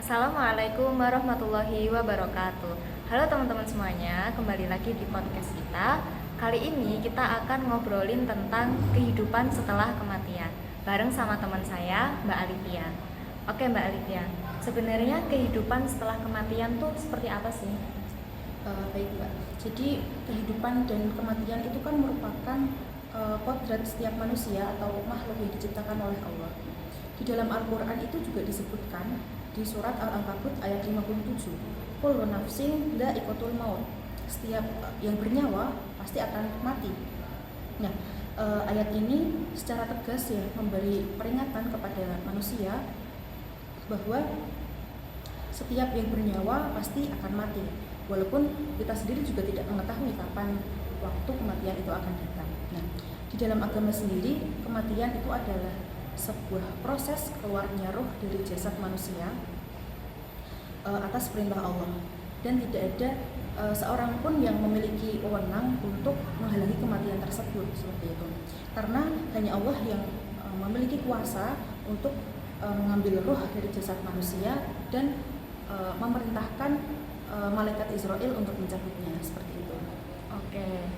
Assalamualaikum warahmatullahi wabarakatuh. Halo teman-teman semuanya, kembali lagi di podcast kita. Kali ini kita akan ngobrolin tentang kehidupan setelah kematian bareng sama teman saya, Mbak Alivia. Oke Mbak Alivia, sebenarnya kehidupan setelah kematian tuh seperti apa sih? Baik Mbak, jadi kehidupan dan kematian itu kan merupakan kodrat setiap manusia atau makhluk yang diciptakan oleh Allah. Di dalam Al-Quran itu juga disebutkan di surat Al-Ankabut ayat 57, kullu nafsin dha'iqatul maut, setiap yang bernyawa pasti akan mati. Nah, ayat ini secara tegas ya memberi peringatan kepada manusia bahwa setiap yang bernyawa pasti akan mati, walaupun kita sendiri juga tidak mengetahui kapan waktu kematian itu akan datang. Nah, di dalam agama sendiri, kematian itu adalah sebuah proses keluarnya roh dari jasad manusia atas perintah Allah, dan tidak ada seorang pun yang memiliki wewenang untuk menghalangi kematian tersebut seperti itu, karena hanya Allah yang memiliki kuasa untuk mengambil roh dari jasad manusia dan memerintahkan malaikat Israel untuk mencabutnya seperti itu. Oke.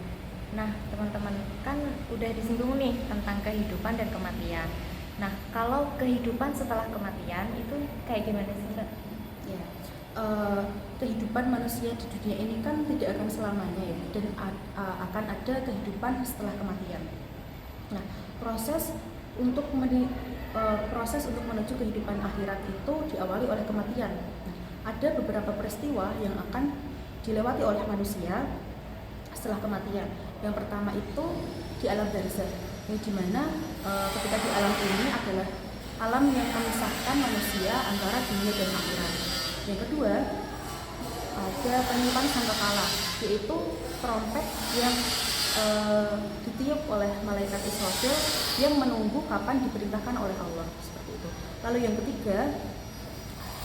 Nah, teman-teman kan udah disinggung nih tentang kehidupan dan kematian. Nah, kalau kehidupan setelah kematian itu kayak gimana sih, Mbak? Ya, kehidupan manusia di dunia ini kan tidak akan selamanya ya, dan akan ada kehidupan setelah kematian. Nah, proses untuk menuju kehidupan akhirat itu diawali oleh kematian. Nah, ada beberapa peristiwa yang akan dilewati oleh manusia setelah kematian. Yang pertama itu di alam barzakh, yang dimana ketika di alam ini adalah alam yang memisahkan manusia antara dunia dan akhirat. Yang kedua, ada peniupan sangkakala, yaitu trompet yang ditiup oleh malaikat Israfil yang menunggu kapan diperintahkan oleh Allah, seperti itu. Lalu yang ketiga,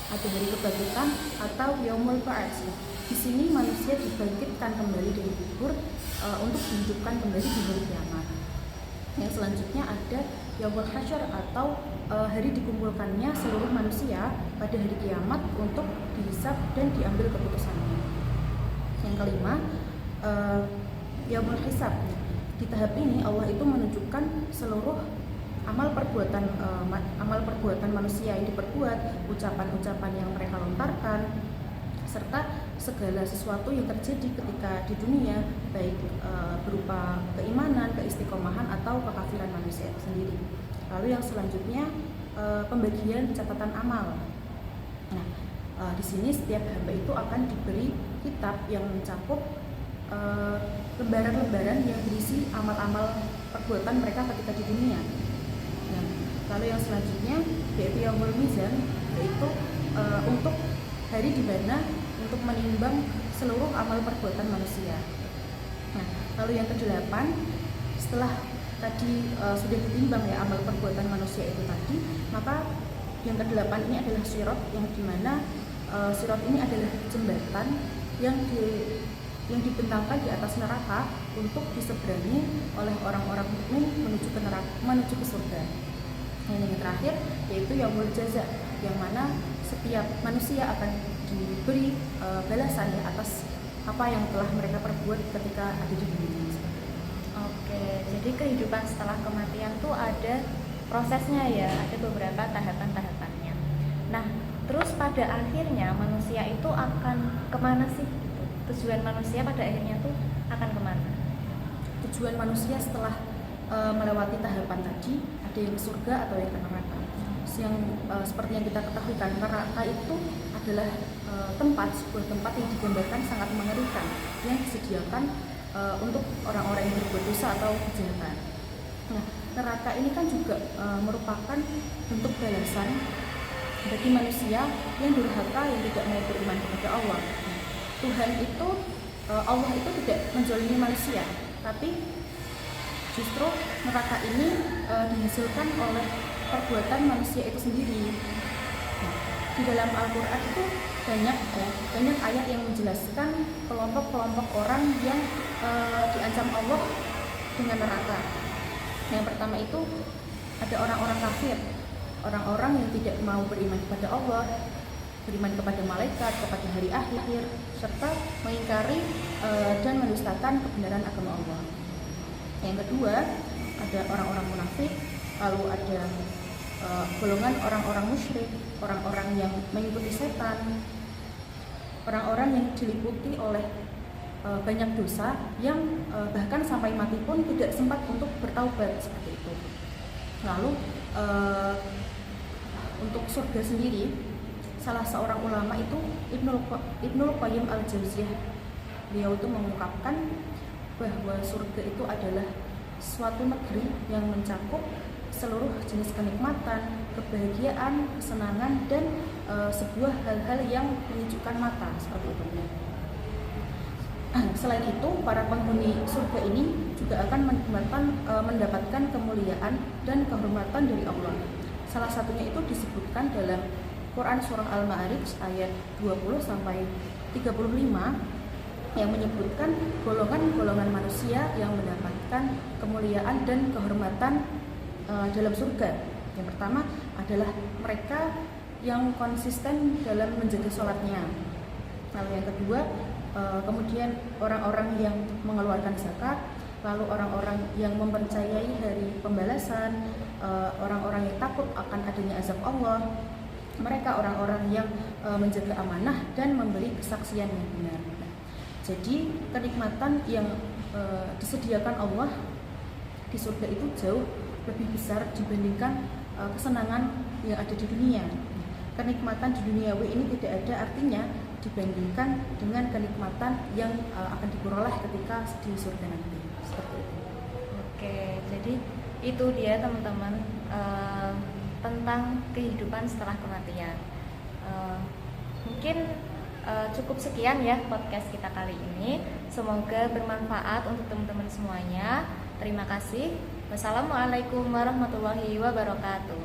ada hari kebangkitan atau yaumul ba'ats. Di sini manusia dibangkitkan kembali dari kubur untuk dihidupkan kembali di hari kiamat. Yang selanjutnya ada yaumul hasyr atau hari dikumpulkannya seluruh manusia pada hari kiamat untuk dihisab dan diambil keputusannya. Yang kelima, yaumul hisab. Di tahap ini Allah itu menunjukkan seluruh amal perbuatan manusia yang diperbuat, ucapan-ucapan yang mereka lontarkan, serta segala sesuatu yang terjadi ketika di dunia, baik berupa keimanan, keistiqomahan atau kekafiran manusia itu sendiri. Lalu yang selanjutnya pembagian catatan amal. Nah, di sini setiap hamba itu akan diberi kitab yang mencakup lembaran-lembaran yang berisi amal-amal perbuatan mereka ketika di dunia. Nah, lalu yang selanjutnya yaitu yaumul mizan, yaitu untuk hari di mana untuk menimbang seluruh amal perbuatan manusia. Nah, lalu yang kedelapan, setelah tadi sudah ditimbang ya amal perbuatan manusia itu tadi, maka yang kedelapan ini adalah sirat, yang dimana sirat ini adalah jembatan yang dibentangkan di atas neraka untuk diseberangi oleh orang-orang mukmin menuju ke surga. Yang terakhir yaitu yaumul jaza, yang mana setiap manusia akan diberi balasan ya atas apa yang telah mereka perbuat ketika ada di dunia. Oke, jadi kehidupan setelah kematian tuh ada prosesnya ya, ada beberapa tahapan-tahapannya. Nah, terus pada akhirnya manusia itu akan kemana sih? Gitu. Tujuan manusia pada akhirnya tuh akan kemana? Tujuan manusia setelah melewati tahapan tadi, ada yang ke surga atau yang ke neraka. Yang seperti yang kita ketahui kan, neraka itu adalah sebuah tempat yang digambarkan sangat mengerikan, yang disediakan untuk orang-orang yang berbuat dosa atau kejahatan. Nah, neraka ini kan juga merupakan bentuk balasan bagi manusia yang durhaka, yang tidak mau beriman kepada Allah. Tuhan itu, Allah itu tidak menzalimi manusia, tapi justru neraka ini dihasilkan oleh perbuatan manusia itu sendiri. Nah, di dalam Al-Quran itu banyak ayat yang menjelaskan kelompok-kelompok orang yang diancam Allah dengan neraka. Yang pertama itu ada orang-orang kafir, orang-orang yang tidak mau beriman kepada Allah, beriman kepada malaikat, kepada hari akhir, serta mengingkari dan mendustakan kebenaran agama Allah. Yang kedua, ada orang-orang munafik, lalu ada golongan orang-orang musyrik, orang-orang yang mengikuti setan, orang-orang yang diliputi oleh banyak dosa yang bahkan sampai mati pun tidak sempat untuk bertaubat seperti itu. Lalu untuk surga sendiri, salah seorang ulama itu Ibnul Qayyim al-Jauziyah, beliau itu mengungkapkan bahwa surga itu adalah suatu negeri yang mencakup seluruh jenis kenikmatan, kebahagiaan, kesenangan, dan sebuah hal-hal yang menyejukkan mata seperti itu. Selain itu, para penghuni surga ini juga akan mendapatkan kemuliaan dan kehormatan dari Allah. Salah satunya itu disebutkan dalam Quran surah Al-Ma'arij ayat 20 sampai 35 yang menyebutkan golongan-golongan manusia yang mendapatkan kemuliaan dan kehormatan dalam surga. Yang pertama adalah mereka yang konsisten dalam menjaga sholatnya. Lalu yang kedua, kemudian orang-orang yang mengeluarkan zakat, lalu orang-orang yang mempercayai hari pembalasan, orang-orang yang takut akan adanya azab Allah, mereka orang-orang yang menjaga amanah dan memberi kesaksian yang benar. Jadi kenikmatan yang disediakan Allah di surga itu jauh lebih besar dibandingkan kesenangan yang ada di dunia. Kenikmatan di duniawi ini tidak ada artinya dibandingkan dengan kenikmatan yang akan diperoleh ketika di surga nanti. Seperti itu. Oke, jadi itu dia teman-teman tentang kehidupan setelah kematian. Mungkin cukup sekian ya podcast kita kali ini. Semoga bermanfaat untuk teman-teman semuanya. Terima kasih. Wassalamualaikum warahmatullahi wabarakatuh.